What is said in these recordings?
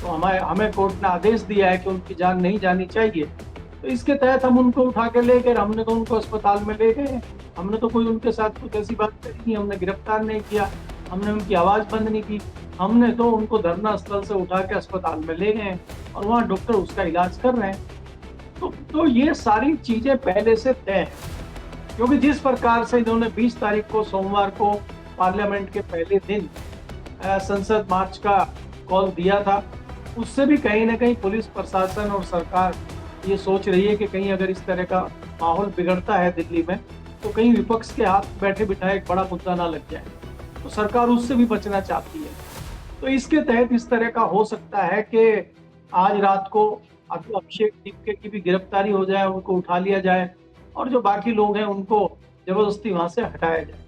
तो हमें हमें कोर्ट ने आदेश दिया है कि उनकी जान नहीं जानी चाहिए। तो इसके तहत हम उनको उठा के ले गए, हमने तो उनको अस्पताल में ले गए। हमने तो कोई उनके साथ कुछ ऐसी बात करी नहीं, हमने गिरफ्तार नहीं किया, हमने उनकी आवाज बंद नहीं की। हमने तो उनको धरना स्थल से उठा के अस्पताल में ले गए और वहाँ डॉक्टर उसका इलाज कर रहे हैं। तो ये सारी चीजें पहले से तय है, क्योंकि जिस प्रकार से इन्होंने 20 तारीख को सोमवार को पार्लियामेंट के पहले दिन संसद मार्च का कॉल दिया था, उससे भी कहीं ना कहीं पुलिस प्रशासन और सरकार ये सोच रही है कि कहीं अगर इस तरह का माहौल बिगड़ता है दिल्ली में तो कहीं विपक्ष के हाथ बैठे बिठाए एक बड़ा मुद्दा ना लग जाए, तो सरकार उससे भी बचना चाहती है। तो इसके तहत इस तरह का हो सकता है कि आज रात को अभिषेक दीपके की भी गिरफ्तारी हो जाए, उनको उठा लिया जाए और जो बाकी लोग हैं उनको जबरदस्ती वहां से हटाया जाए।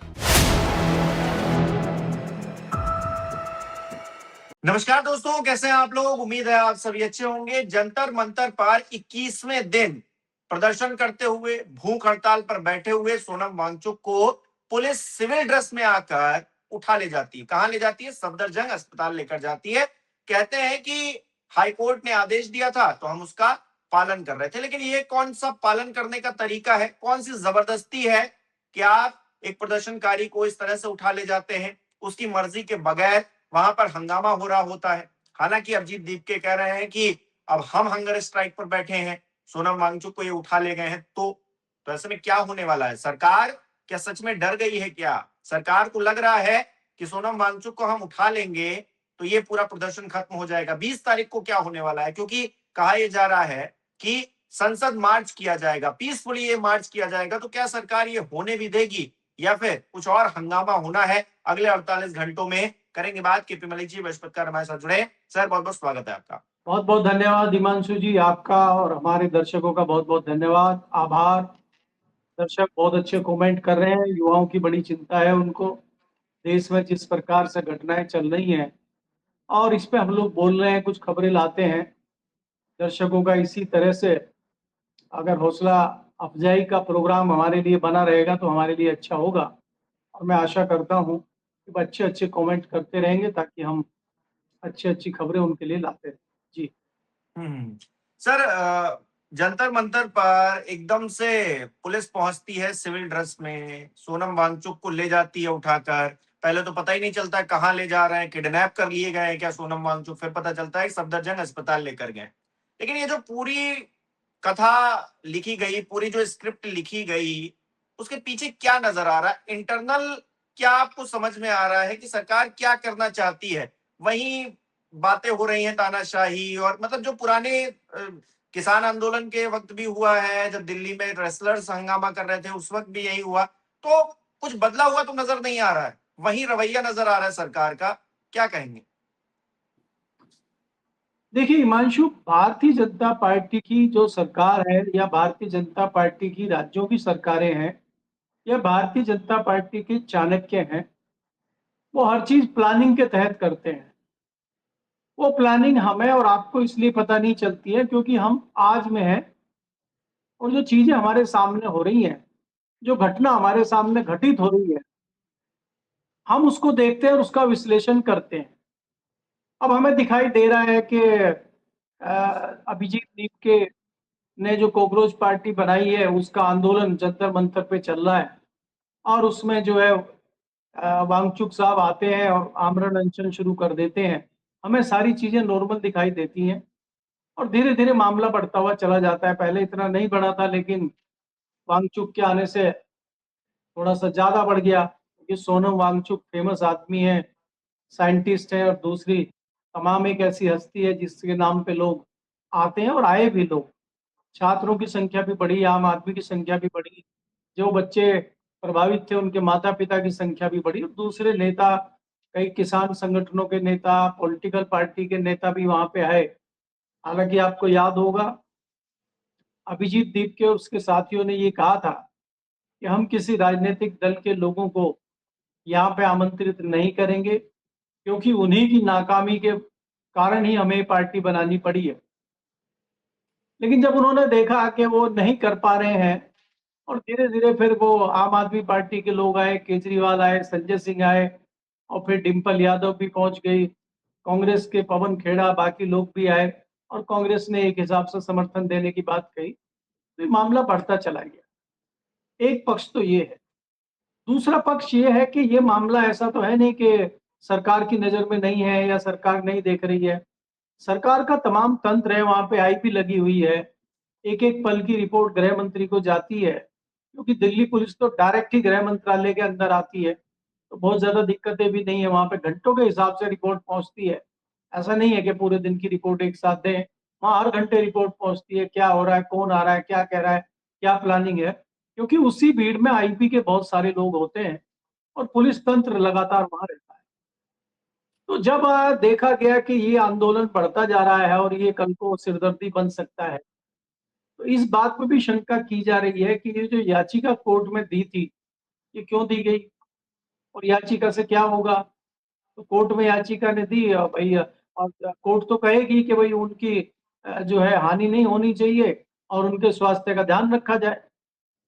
नमस्कार दोस्तों, कैसे हैं आप लोग। उम्मीद है आप सभी अच्छे होंगे। जंतर मंतर पर 21वें दिन प्रदर्शन करते हुए भूख हड़ताल पर बैठे हुए सोनम वांगचुक को पुलिस सिविल ड्रेस में आकर उठा ले जाती है। कहां ले जाती है? सफदरजंग अस्पताल लेकर जाती है। कहते हैं कि हाईकोर्ट ने आदेश दिया था तो हम उसका पालन कर रहे थे। लेकिन ये कौन सा पालन करने का तरीका है? कौन सी जबरदस्ती है कि आप एक प्रदर्शनकारी को इस तरह से उठा ले जाते हैं उसकी मर्जी के बगैर? वहां पर हंगामा हो रहा होता है। हालांकि अभिजीत दीपके कह रहे हैं कि अब हम हंगर स्ट्राइक पर बैठे हैं, सोनम वांगचुक को ये उठा ले गए हैं। तो ऐसे में क्या होने वाला है? सरकार क्या सच में डर गई है? क्या सरकार को लग रहा है कि सोनम वांगचुक को हम उठा लेंगे तो ये पूरा प्रदर्शन खत्म हो जाएगा? 20 तारीख को क्या होने वाला है? क्योंकि कहा यह जा रहा है कि संसद मार्च किया जाएगा, पीसफुली ये मार्च किया जाएगा। तो क्या सरकार ये होने भी देगी या फिर कुछ और हंगामा होना है? अगले 48 घंटों में करेंगे बात। केपी मलिक जी बृहस्पतिवार हमारे साथ जुड़े। सर, बहुत बहुत स्वागत है आपका। बहुत बहुत धन्यवाद हिमांशु जी, आपका और हमारे दर्शकों का बहुत बहुत धन्यवाद, आभार। दर्शक बहुत अच्छे कमेंट कर रहे हैं, युवाओं की बड़ी चिंता है उनको, देश में जिस प्रकार से घटनाएं चल रही हैं और इस पे हम लोग बोल रहे हैं, कुछ खबरें लाते हैं। दर्शकों का इसी तरह से अगर हौसला अफजाई का प्रोग्राम हमारे लिए बना रहेगा तो हमारे लिए अच्छा होगा और मैं आशा करता हूँ कि अच्छे अच्छे कमेंट करते रहेंगे ताकि हम अच्छी अच्छी खबरें उनके लिए लाते रहें। जी। सर, जंतर मंतर पर एकदम से पुलिस पहुंचती है सिविल ड्रेस में, सोनम वांगचुक को ले जाती है उठाकर। पहले तो पता ही नहीं चलता है कहाँ ले जा रहे हैं, किडनैप कर लिए गए हैं क्या सोनम वांगचुक। फिर पता चलता है सफदरजंग अस्पताल लेकर गए। लेकिन ये जो पूरी कथा लिखी गई, पूरी जो स्क्रिप्ट लिखी गई, उसके पीछे क्या नजर आ रहा है? इंटरनल क्या आपको समझ में आ रहा है कि सरकार क्या करना चाहती है? वहीं बातें हो रही हैं तानाशाही और मतलब जो पुराने किसान आंदोलन के वक्त भी हुआ है, जब दिल्ली में रेसलर्स हंगामा कर रहे थे उस वक्त भी यही हुआ। तो कुछ बदला हुआ तो नजर नहीं आ रहा है, वही रवैया नजर आ रहा है सरकार का। क्या कहेंगे? देखिए हिमांशु, भारतीय जनता पार्टी की जो सरकार है या भारतीय जनता पार्टी की राज्यों की सरकारें हैं या भारतीय जनता पार्टी के चाणक्य हैं, वो हर चीज प्लानिंग के तहत करते हैं। वो प्लानिंग हमें और आपको इसलिए पता नहीं चलती है क्योंकि हम आज में हैं और जो चीजें हमारे सामने हो रही हैं, जो घटना हमारे सामने घटित हो रही है, हम उसको देखते हैं और उसका विश्लेषण करते हैं। अब हमें दिखाई दे रहा है कि अभिजीत दीपके ने जो कॉकरोच पार्टी बनाई है उसका आंदोलन जंतर मंतर पे चल रहा है और उसमें जो है वांगचुक साहब आते हैं और आमरण अनशन शुरू कर देते हैं। हमें सारी चीजें नॉर्मल दिखाई देती हैं और धीरे धीरे मामला बढ़ता हुआ चला जाता है। पहले इतना नहीं बढ़ा था, लेकिन वांगचुक के आने से थोड़ा सा ज्यादा बढ़ गया क्योंकि सोनम वांगचुक फेमस आदमी है, साइंटिस्ट है और दूसरी तमाम एक ऐसी हस्ती है जिसके नाम पे लोग आते हैं और आए भी लोग। छात्रों की संख्या भी बढ़ी, आम आदमी की संख्या भी बढ़ी, जो बच्चे प्रभावित थे उनके माता पिता की संख्या भी बढ़ी और दूसरे नेता, कई किसान संगठनों के नेता, पॉलिटिकल पार्टी के नेता भी वहां पे आए। हालांकि आपको याद होगा अभिजीत दीपके और उसके साथियों ने ये कहा था कि हम किसी राजनीतिक दल के लोगों को यहाँ पे आमंत्रित नहीं करेंगे क्योंकि उन्हीं की नाकामी के कारण ही हमें पार्टी बनानी पड़ी है। लेकिन जब उन्होंने देखा कि वो नहीं कर पा रहे हैं और धीरे धीरे फिर वो आम आदमी पार्टी के लोग आए, केजरीवाल आए, संजय सिंह आए और फिर डिम्पल यादव भी पहुंच गई कांग्रेस के पवन खेड़ा, बाकी लोग भी आए और कांग्रेस ने एक हिसाब से समर्थन देने की बात कही, तो ये मामला बढ़ता चला गया। एक पक्ष तो ये है। दूसरा पक्ष ये है कि ये मामला ऐसा तो है नहीं कि सरकार की नजर में नहीं है या सरकार नहीं देख रही है। सरकार का तमाम तंत्र है, वहां पे आईपी लगी हुई है। एक एक पल की रिपोर्ट गृह मंत्री को जाती है, क्योंकि दिल्ली पुलिस तो डायरेक्ट ही गृह मंत्रालय के अंदर आती है, तो बहुत ज्यादा दिक्कतें भी नहीं है। वहां पे घंटों के हिसाब से रिपोर्ट पहुंचती है। ऐसा नहीं है कि पूरे दिन की रिपोर्ट एक साथ दें। वहां हर घंटे रिपोर्ट पहुंचती है, क्या हो रहा है, कौन आ रहा है, क्या कह रहा है, क्या प्लानिंग है। क्योंकि उसी भीड़ में आईपी के बहुत सारे लोग होते हैं और पुलिस तंत्र लगातार वहां रहता है। तो जब देखा गया कि ये आंदोलन बढ़ता जा रहा है और ये कल को सिरदर्दी बन सकता है, तो इस बात पर भी शंका की जा रही है कि ये जो याचिका कोर्ट में दी थी, ये क्यों दी गई और याचिका से क्या होगा। तो कोर्ट में याचिका ने दी भाई, और कोर्ट तो कहेगी कि भाई उनकी जो है हानि नहीं होनी चाहिए और उनके स्वास्थ्य का ध्यान रखा जाए।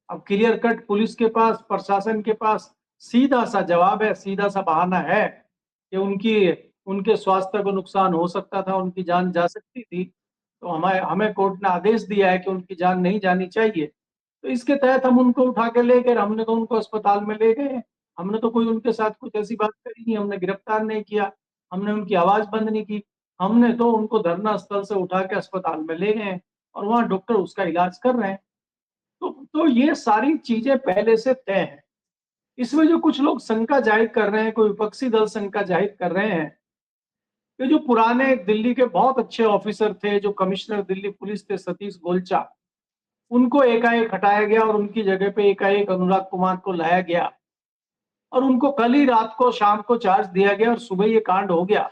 अब क्लियर कट पुलिस के पास, प्रशासन के पास सीधा सा जवाब है, सीधा सा बहाना है कि उनके स्वास्थ्य को नुकसान हो सकता था, उनकी जान जा सकती थी। तो हमें हमें कोर्ट ने आदेश दिया है कि उनकी जान नहीं जानी चाहिए। तो इसके तहत हम उनको उठा के ले गए, हमने तो उनको अस्पताल में ले गए। हमने तो कोई उनके साथ कुछ ऐसी बात करी नहीं, हमने गिरफ्तार नहीं किया, हमने उनकी आवाज बंद नहीं की। हमने तो उनको धरना स्थल से उठा के अस्पताल में ले गए और वहां डॉक्टर उसका इलाज कर रहे हैं। तो ये सारी चीजें पहले से तय हैं। इसमें जो कुछ लोग शंका जाहिर कर रहे हैं, कोई विपक्षी दल शंका जाहिर कर रहे हैं कि जो पुराने दिल्ली के बहुत अच्छे ऑफिसर थे, जो कमिश्नर दिल्ली पुलिस थे सतीश गोलचा, उनको एकाएक हटाया गया और उनकी जगह पे एकाएक अनुराग कुमार को लाया गया और उनको कल ही रात को शाम को चार्ज दिया गया और सुबह ये कांड हो गया।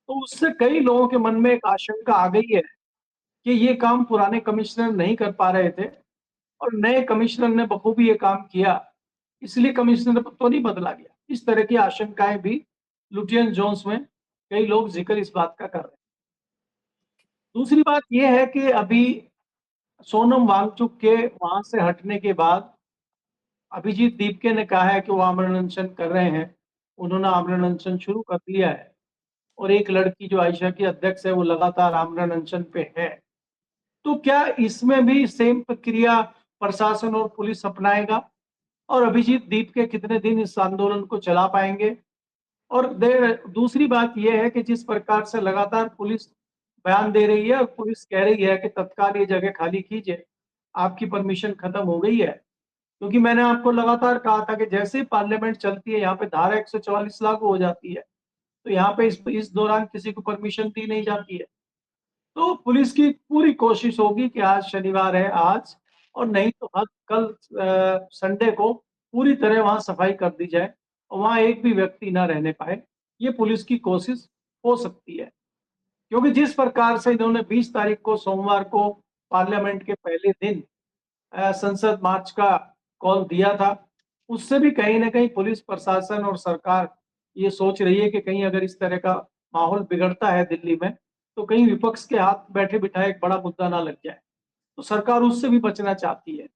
तो उससे कई लोगों के मन में एक आशंका आ गई है कि ये काम पुराने कमिश्नर नहीं कर पा रहे थे और नए कमिश्नर ने बखूबी ये काम किया, इसलिए कमिश्नर तो नहीं बदला गया। इस तरह की आशंकाएं भी लुटियन जोन्स में कई लोग जिक्र इस बात का कर रहे हैं। दूसरी बात यह है कि अभी सोनम वांगचुक के वहां से हटने के बाद अभिजीत दीपके ने कहा है कि वो आमरण अनशन कर रहे हैं। उन्होंने आमरण अनशन शुरू कर दिया है और एक लड़की जो आयशा की अध्यक्ष है वो लगातार आमरण अनशन पे है। तो क्या इसमें भी सेम प्रक्रिया प्रशासन और पुलिस अपनाएगा और अभिजीत दीपके कितने दिन इस आंदोलन को चला पाएंगे। और दूसरी बात यह है कि जिस प्रकार से लगातार पुलिस बयान दे रही है और पुलिस कह रही है कि तत्काल ये जगह खाली कीजिए, आपकी परमिशन खत्म हो गई है। क्योंकि मैंने आपको लगातार कहा था कि जैसे ही पार्लियामेंट चलती है यहाँ पे धारा 144 लागू हो जाती है, तो यहाँ पे इस दौरान किसी को परमिशन दी नहीं जाती है। तो पुलिस की पूरी कोशिश होगी कि आज शनिवार है, आज और नहीं तो हर कल संडे को पूरी तरह वहां सफाई कर दी जाए और वहां एक भी व्यक्ति ना रहने पाए। ये पुलिस की कोशिश हो सकती है, क्योंकि जिस प्रकार से इन्होंने 20 तारीख को सोमवार को पार्लियामेंट के पहले दिन संसद मार्च का कॉल दिया था, उससे भी कहीं ना कहीं पुलिस प्रशासन और सरकार ये सोच रही है कि कहीं अगर इस तरह का माहौल बिगड़ता है दिल्ली में, तो कहीं विपक्ष के हाथ बैठे बिठाए एक बड़ा मुद्दा ना लग जाए। तो सरकार उससे भी बचना चाहती है।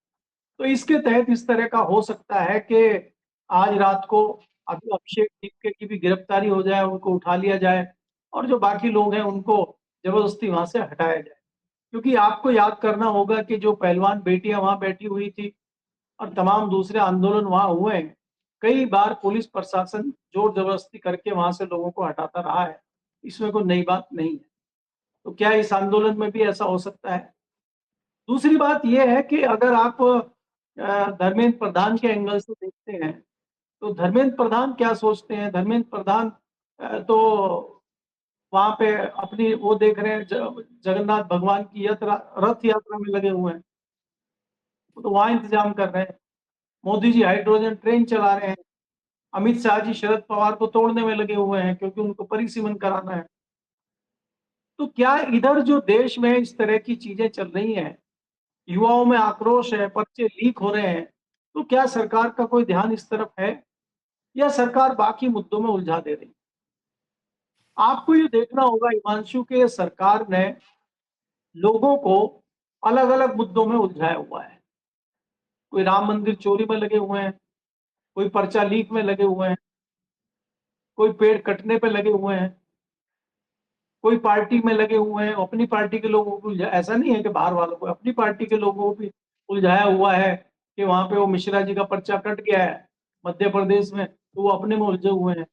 तो इसके तहत इस तरह का हो सकता है कि आज रात को अभिषेक दीपके की भी गिरफ्तारी हो जाए, उनको उठा लिया जाए और जो बाकी लोग हैं उनको जबरदस्ती वहां से हटाया जाए। क्योंकि आपको याद करना होगा कि जो पहलवान बेटियां वहां बैठी हुई थी और तमाम दूसरे आंदोलन वहां हुए हैं, कई बार पुलिस प्रशासन जोर जबरदस्ती करके वहां से लोगों को हटाता रहा है। इसमें कोई नई बात नहीं है। तो क्या इस आंदोलन में भी ऐसा हो सकता है। दूसरी बात यह है कि अगर आप धर्मेंद्र प्रधान के एंगल से देखते हैं, तो धर्मेंद्र प्रधान क्या सोचते हैं। धर्मेंद्र प्रधान तो वहां पे अपनी वो देख रहे हैं, जगन्नाथ भगवान की यात्रा, रथ यात्रा में लगे हुए हैं। वो तो वहां इंतजाम कर रहे हैं। मोदी जी हाइड्रोजन ट्रेन चला रहे हैं। अमित शाह जी शरद पवार को तोड़ने में लगे हुए हैं क्योंकि उनको परिसीमन कराना है। तो क्या इधर जो देश में इस तरह की चीजें चल रही हैं, युवाओं में आक्रोश है, पर्चे लीक हो रहे हैं, तो क्या सरकार का कोई ध्यान इस तरफ है या सरकार बाकी मुद्दों में उलझा दे रही है। आपको ये देखना होगा हिमांशु के सरकार ने लोगों को अलग अलग मुद्दों में उलझाया हुआ है। कोई राम मंदिर चोरी में लगे हुए हैं, कोई पर्चा लीक में लगे हुए हैं, कोई पेड़ कटने पे लगे हुए हैं, कोई पार्टी में लगे हुए हैं, अपनी पार्टी के लोगों को ऐसा नहीं है कि बाहर वालों को, अपनी पार्टी के लोगों को भी उलझाया हुआ है कि वहां पे वो मिश्रा जी का पर्चा कट गया है मध्य प्रदेश में, तो वो अपने में उलझे हुए हैं।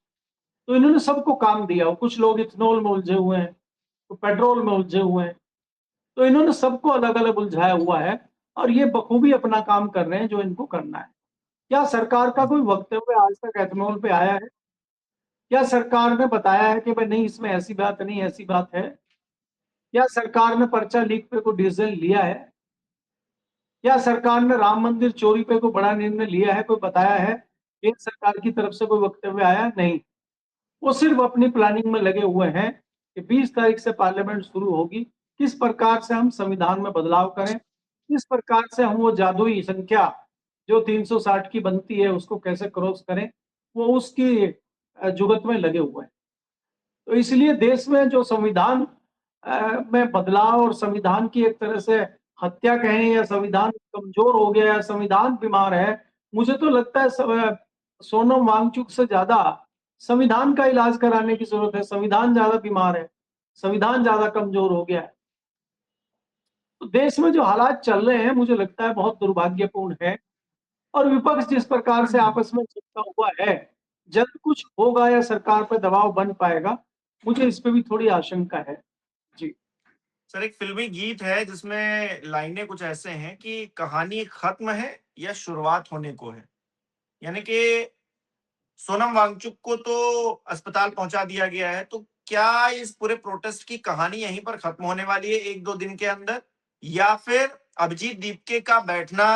तो इन्होंने सबको काम दिया, कुछ लोग इथेनॉल में उलझे हुए हैं, तो पेट्रोल में उलझे हुए हैं। तो इन्होंने सबको अलग अलग उलझाया हुआ है और ये बखूबी अपना काम कर रहे हैं जो इनको करना है। क्या सरकार का कोई वक्तव्य आज तक एथेनॉल पे आया है? क्या सरकार ने बताया है कि भाई नहीं, इसमें ऐसी बात नहीं, ऐसी बात है? क्या सरकार ने पर्चा लीक पे कोई डिसीजन लिया है? क्या सरकार ने राम मंदिर चोरी पे कोई बड़ा निर्णय लिया है, कोई बताया है? केंद्र सरकार की तरफ से कोई वक्तव्य आया? नहीं। वो सिर्फ अपनी प्लानिंग में लगे हुए हैं कि 20 तारीख से पार्लियामेंट शुरू होगी, किस प्रकार से हम संविधान में बदलाव करें, किस प्रकार से हम वो जादुई संख्या जो 360 की बनती है उसको कैसे क्रॉस करें, वो उसकी जुगत में लगे हुए हैं। तो इसलिए देश में जो संविधान में बदलाव और संविधान की एक तरह से हत्या कहें, या संविधान कमजोर हो गया, या संविधान बीमार है, मुझे तो लगता है सोनम वांगचुक से ज्यादा संविधान का इलाज कराने की जरूरत है। संविधान ज्यादा बीमार है, संविधान ज्यादा कमजोर हो गया है। तो देश में जो हालात चल रहे हैं मुझे लगता है बहुत दुर्भाग्यपूर्ण है। और विपक्ष जिस प्रकार से आपस में चिपका हुआ है, जल्द कुछ होगा या सरकार पर दबाव बन पाएगा, मुझे इस पे भी थोड़ी आशंका है। जी। सर, एक फिल्मी गीत है जिसमें लाइनें कुछ ऐसे हैं कि कहानी खत्म है या शुरुआत होने को है। यानी कि सोनम वांगचुक को तो अस्पताल पहुंचा दिया गया है, तो क्या इस पूरे प्रोटेस्ट की कहानी यहीं पर खत्म होने वाली है 1-2 दिन के अंदर? या फिर अभिजीत दीपके का बैठना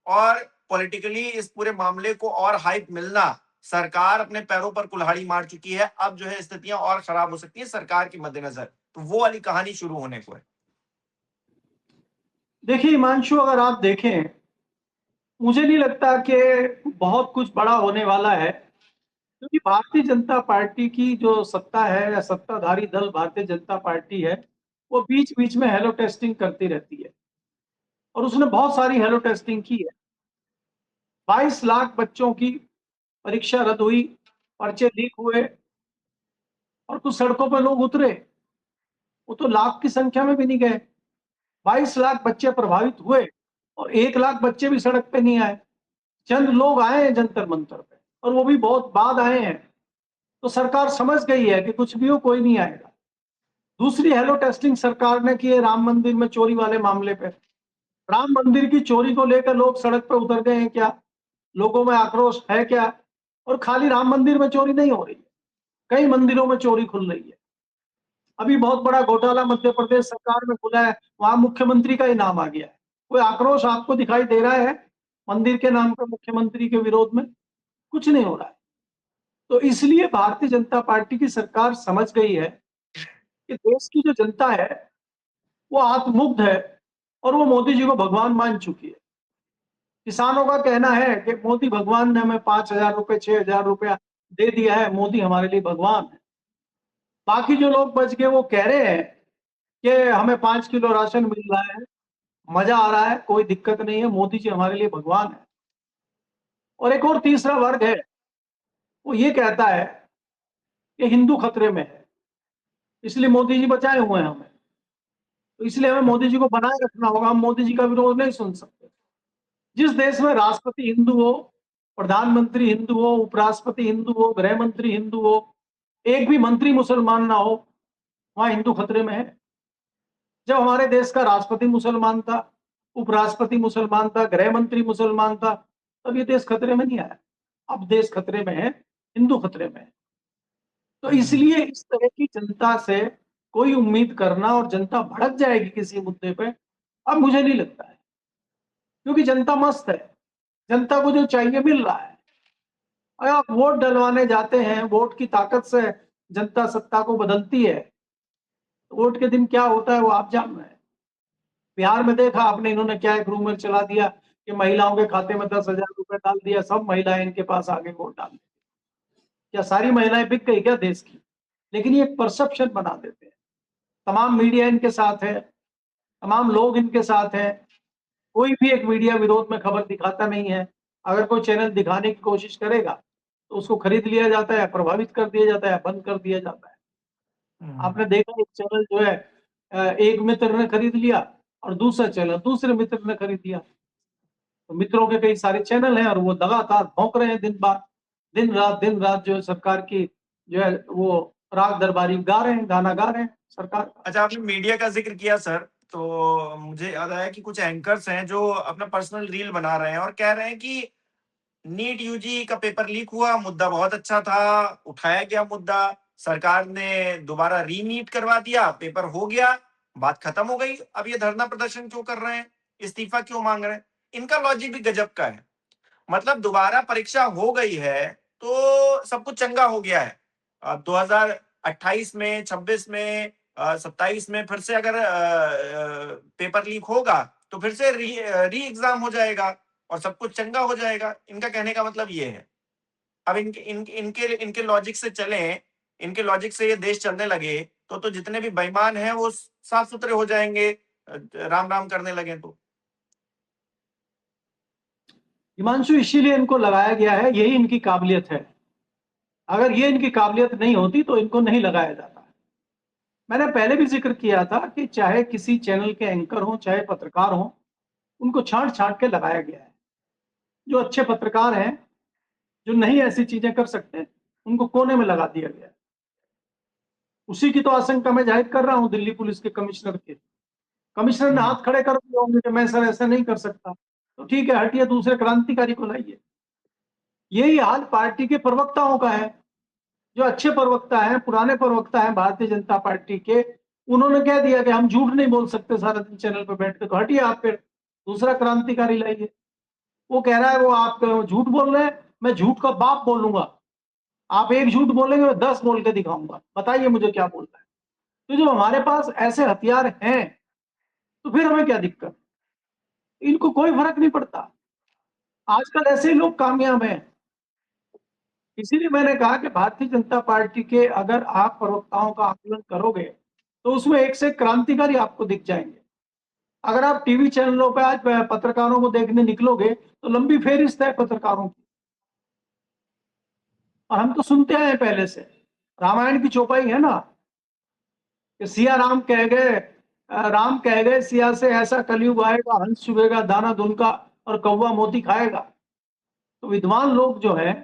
और पॉलिटिकली इस पूरे मामले को और हाइप मिलना, सरकार अपने पैरों पर कुल्हाड़ी मार चुकी है, अब जो है स्थितियां और खराब हो सकती है सरकार के मद्देनजर, तो वो वाली कहानी शुरू होने को है। देखिए हिमांशु, अगर आप देखें, मुझे नहीं लगता कि बहुत कुछ बड़ा होने वाला है, क्योंकि भारतीय जनता पार्टी की जो सत्ता है या सत्ताधारी दल भारतीय जनता पार्टी है, वो बीच बीच में हेलो टेस्टिंग करती रहती है और उसने बहुत सारी हेलो टेस्टिंग की है। 22 लाख बच्चों की परीक्षा रद्द हुई, पर्चे लीक हुए और कुछ सड़कों पर लोग उतरे, वो तो लाख की संख्या में भी नहीं गए। 22 लाख बच्चे प्रभावित हुए और 1 लाख बच्चे भी सड़क पे नहीं आए। चंद लोग आए हैं जंतर मंतर पे, और वो भी बहुत बाद आए हैं। तो सरकार समझ गई है कि कुछ भी हो, कोई नहीं आएगा। दूसरी हेलो टेस्टिंग सरकार ने की है राम मंदिर में चोरी वाले मामले पे। राम मंदिर की चोरी को लेकर लोग सड़क पर उतर गए हैं क्या? लोगों में आक्रोश है क्या? और खाली राम मंदिर में चोरी नहीं हो रही है, कई मंदिरों में चोरी खुल रही है। अभी बहुत बड़ा घोटाला मध्य प्रदेश सरकार में खुला है, वहां मुख्यमंत्री का ही नाम आ गया है। कोई आक्रोश आपको दिखाई दे रहा है मंदिर के नाम पर मुख्यमंत्री के विरोध में? कुछ नहीं हो रहा है। तो इसलिए भारतीय जनता पार्टी की सरकार समझ गई है कि देश की जो जनता है वो आत्ममुग्ध है और वो मोदी जी को भगवान मान चुकी है। किसानों का कहना है कि मोदी भगवान ने हमें 5,000 रुपए 6,000 रुपया दे दिया है, मोदी हमारे लिए भगवान है। बाकी जो लोग बच गए वो कह रहे हैं कि हमें 5 किलो राशन मिल रहा है, मजा आ रहा है, कोई दिक्कत नहीं है, मोदी जी हमारे लिए भगवान है। और एक और तीसरा वर्ग है, वो ये कहता है कि हिंदू खतरे में है, इसलिए मोदी जी बचाए हुए हैं हमें, तो इसलिए हमें मोदी जी को बनाए रखना होगा, हम मोदी जी का विरोध नहीं सुन सकते। जिस देश में राष्ट्रपति हिंदू हो, प्रधानमंत्री हिंदू हो, उपराष्ट्रपति हिंदू हो, गृह मंत्री हिंदू हो, एक भी मंत्री मुसलमान ना हो, वहां हिंदू खतरे में है। जब हमारे देश का राष्ट्रपति मुसलमान था, उपराष्ट्रपति मुसलमान था, गृह मंत्री मुसलमान था, तब ये देश खतरे में नहीं आया। अब देश खतरे में है, हिंदू खतरे में है। तो इसलिए इस तरह की जनता से कोई उम्मीद करना और जनता भड़क जाएगी किसी मुद्दे पे, अब मुझे नहीं लगता है, क्योंकि जनता मस्त है, जनता को जो चाहिए मिल रहा है। अगर आप वोट डलवाने जाते हैं, वोट की ताकत से जनता सत्ता को बदलती है, तो वोट के दिन क्या होता है वो आप जान रहे हैं। बिहार में देखा आपने, इन्होंने क्या एक रूमर चला दिया कि महिलाओं के खाते में 10,000 रुपए डाल दिया, सब महिलाएं इनके पास आगे वोट डाल दी। क्या सारी महिलाएं बिक गई क्या देश की? लेकिन ये एक परसेप्शन बना देते हैं। तमाम मीडिया इनके साथ है, तमाम लोग इनके साथ हैं। कोई भी एक मीडिया विरोध में खबर दिखाता नहीं है। अगर कोई चैनल दिखाने की कोशिश करेगा तो उसको खरीद लिया जाता है, प्रभावित कर दिया जाता है, बंद कर दिया जाता है। आपने देखा एक चैनल जो है एक मित्र ने खरीद लिया और दूसरा चैनल दूसरे मित्र ने खरीद लिया। तो मित्रों के कई सारे चैनल हैं और वो लगातार भौंक रहे हैं दिन रात जो है सरकार की जो है वो राग दरबारी गा रहे हैं, गाना गा रहे हैं सरकार का। अच्छा, आपने मीडिया का ज़िक्र किया सर, तो मुझे याद आया कि कुछ एंकर्स हैं जो अपना पर्सनल रील बना रहे हैं और कह रहे हैं कि नीट यूजी का पेपर लीक हुआ, मुद्दा बहुत अच्छा था, उठाया गया मुद्दा, सरकार ने दोबारा रीनीट करवा दिया, पेपर हो गया, बात खत्म हो गई। अब ये धरना प्रदर्शन क्यों कर रहे हैं? इस्तीफा क्यों मांग रहे हैं? इनका लॉजिक भी गजब का है। मतलब दोबारा परीक्षा हो गई है, तो सब कुछ चंगा हो गया है। 2028 में, 26 में, 27 में फिर से अगर पेपर लीक होगा, तो फिर से री एग्जाम हो जाएगा और सब कुछ चंगा हो जाएगा। इनका कहने का मतलब ये है। अब इनके लॉजिक से चलें, इनके लॉजिक से ये देश चलने लगे, तो जितने भी बेईमान हैं वो साफ सुथरे हो जाएंगे, राम राम करने लगे तो। हिमांशु, इसीलिए इनको लगाया गया है, यही इनकी काबिलियत है। अगर ये इनकी काबिलियत नहीं होती तो इनको नहीं लगाया जाता। मैंने पहले भी जिक्र किया था कि चाहे किसी चैनल के एंकर हो, चाहे पत्रकार हो, उनको छांट छांट के लगाया गया है। जो अच्छे पत्रकार हैं, जो नहीं ऐसी चीजें कर सकते, उनको कोने में लगा दिया गया है। उसी की तो आशंका मैं जाहिर कर रहा हूं दिल्ली पुलिस के कमिश्नर के। कमिश्नर ने हाथ खड़े कर दिए होंगे कि मैं सर ऐसा नहीं कर सकता, तो ठीक है, हटिए, दूसरे क्रांतिकारी को लाइए। यही हाल पार्टी के प्रवक्ताओं का है। जो अच्छे प्रवक्ता हैं, पुराने प्रवक्ता हैं भारतीय जनता पार्टी के, उन्होंने कह दिया कि हम झूठ नहीं बोल सकते सारा दिन चैनल पर बैठ के, तो हटिए आप, फिर दूसरा क्रांतिकारी लाइए। वो कह रहा है वो आप झूठ बोल रहे हैं, मैं झूठ का बाप बोलूंगा। आप एक झूठ बोलेंगे, मैं 10 बोल के दिखाऊंगा, बताइए मुझे क्या बोलना है। तो जब हमारे पास ऐसे हथियार हैं, तो फिर हमें क्या दिक्कत? इनको कोई फर्क नहीं पड़ता। आजकल ऐसे ही लोग कामयाब हैं। इसीलिए मैंने कहा कि भारतीय जनता पार्टी के अगर आप प्रवक्ताओं का आकलन करोगे, तो उसमें एक से एक क्रांतिकारी आपको दिख जाएंगे। अगर आप टीवी चैनलों पर आज पत्रकारों को देखने निकलोगे, तो लंबी फेहरिस्त है पत्रकारों की। और हम तो सुनते आए हैं पहले से, रामायण की चौपाई है ना, कि सिया राम कह गए, राम कह गए सिया से, ऐसा कलयुग आएगा, हंस चुभेगा दाना दुनका और कौवा मोती खाएगा। तो विद्वान लोग जो हैं,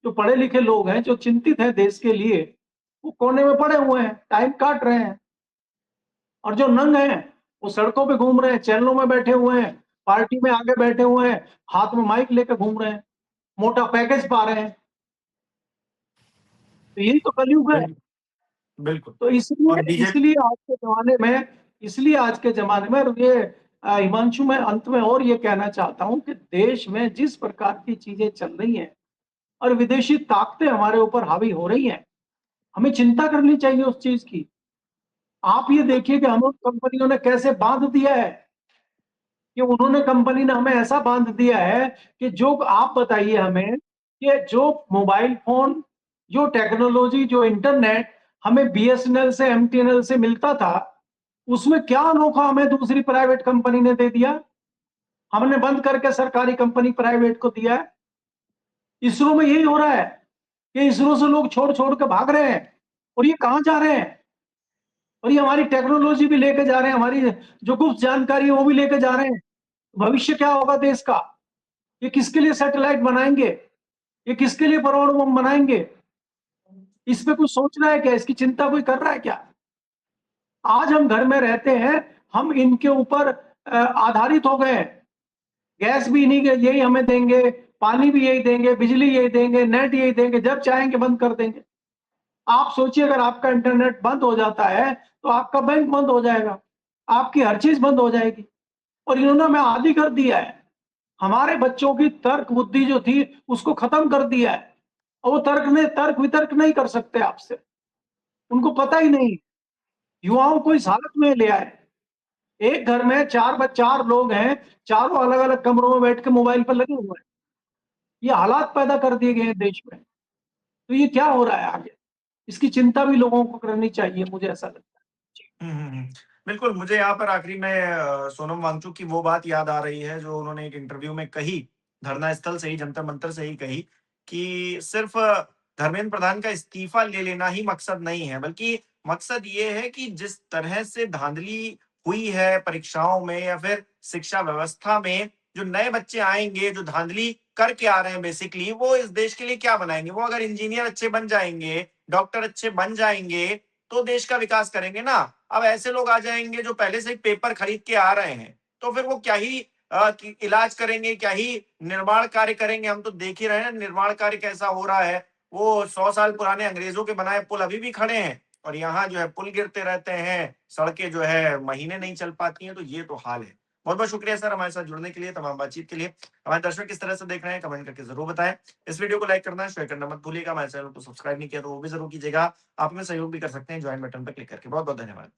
जो पढ़े लिखे लोग हैं, जो चिंतित हैं देश के लिए, वो कोने में पड़े हुए हैं, टाइम काट रहे हैं। और जो नंग हैं, वो सड़कों पे घूम रहे हैं, चैनलों में बैठे हुए हैं, पार्टी में आगे बैठे हुए हैं, हाथ में माइक लेकर घूम रहे हैं, मोटा पैकेज पा रहे हैं। तो यही तो कलयुग है। बिल्कुल। तो और इसलिए बीजेपी इसलिए आज के जमाने में इसलिए आज के जमाने में और ये हिमांशु, मैं अंत में और ये कहना चाहता हूं कि देश में जिस प्रकार की चीजें चल रही हैं और विदेशी ताकतें हमारे ऊपर हावी हो रही हैं, हमें चिंता करनी चाहिए उस चीज की। आप ये देखिए कि हम कंपनियों ने कैसे बांध दिया है, कि उन्होंने कंपनी ने हमें ऐसा बांध दिया है कि जो आप बताइए हमें कि जो मोबाइल फोन, जो टेक्नोलॉजी, जो इंटरनेट हमें बीएसएनएल से, एमटीएनएल से मिलता था, उसमें क्या अनोखा हमें दूसरी प्राइवेट कंपनी ने दे दिया। हमने बंद करके सरकारी कंपनी प्राइवेट को दिया है। इसरो में यही हो रहा है कि इसरो से लोग छोड़ छोड़ के भाग रहे हैं, और ये कहां जा रहे हैं? और ये हमारी टेक्नोलॉजी भी लेके जा रहे हैं, हमारी जो गुप्त जानकारी है वो भी लेके जा रहे हैं। भविष्य क्या होगा देश का? ये किसके लिए सैटेलाइट बनाएंगे? ये किसके लिए परमाणु बम बनाएंगे? इस पे कुछ सोच रहा है क्या? इसकी चिंता कोई कर रहा है क्या? आज हम घर में रहते हैं, हम इनके ऊपर आधारित हो गए हैं। गैस भी इन्हीं के, यही हमें देंगे, पानी भी यही देंगे, बिजली यही देंगे, नेट यही देंगे, जब चाहेंगे बंद कर देंगे। आप सोचिए अगर आपका इंटरनेट बंद हो जाता है, तो आपका बैंक बंद हो जाएगा, आपकी हर चीज बंद हो जाएगी। और इन्होंने हमें आदी कर दिया है। हमारे बच्चों की तर्क बुद्धि जो थी, उसको खत्म कर दिया है। और वो तर्क वितर्क नहीं कर सकते आपसे, उनको पता ही नहीं। युवाओं को इस हालत में ले आए। एक घर में चार लोग हैं, चारों अलग अलग कमरों में बैठ के मोबाइल पर लगे हुए हैं। ये हालात पैदा कर दिए गए हैं देश में। तो ये क्या हो रहा है आगे? इसकी चिंता भी लोगों को करनी चाहिए, मुझे ऐसा लगता है। जी। हुँ। बिल्कुल, मुझे यहाँ पर आखिरी में सोनम वांगचुक की वो बात याद आ रही है जो उन्होंने एक इंटरव्यू में कही, धरना स्थल से ही, जंतर मंतर से ही कही कि सिर्फ़ धर्मेंद्र प्रधान का इस्तीफ़ा ले लेना ही मकसद नहीं है, बल्कि मकसद ये है कि जिस तरह से धांधली हुई है परीक्षाओं में या फिर शिक्षा व्यवस्था में, जो नए बच्चे आएंगे जो धांधली करके आ रहे हैं बेसिकली, वो इस देश के लिए क्या बनाएंगे? वो अगर इंजीनियर अच्छे बन जाएंगे, डॉक्टर अच्छे बन जाएंगे, तो देश का विकास करेंगे ना। अब ऐसे लोग आ जाएंगे जो पहले से ही पेपर खरीद के आ रहे हैं, तो फिर वो क्या ही इलाज करेंगे, क्या ही निर्माण कार्य करेंगे। हम तो देख ही रहे हैं निर्माण कार्य कैसा हो रहा है। वो 100 साल पुराने अंग्रेजों के बनाए पुल अभी भी खड़े हैं और यहाँ जो है पुल गिरते रहते हैं, सड़कें जो है महीने नहीं चल पाती हैं। तो ये तो हाल है। बहुत बहुत शुक्रिया सर हमारे साथ जुड़ने के लिए, तमाम बातचीत के लिए। हमारे दर्शक किस तरह से देख रहे हैं कमेंट करके जरूर बताएं। इस वीडियो को लाइक करना, शेयर करना मत भूलिएगा। हमारे चैनल को सब्सक्राइब नहीं किया तो वो भी जरूर कीजिएगा। आप हमें सहयोग भी कर सकते हैं ज्वाइन बटन पर क्लिक करके। बहुत बहुत धन्यवाद।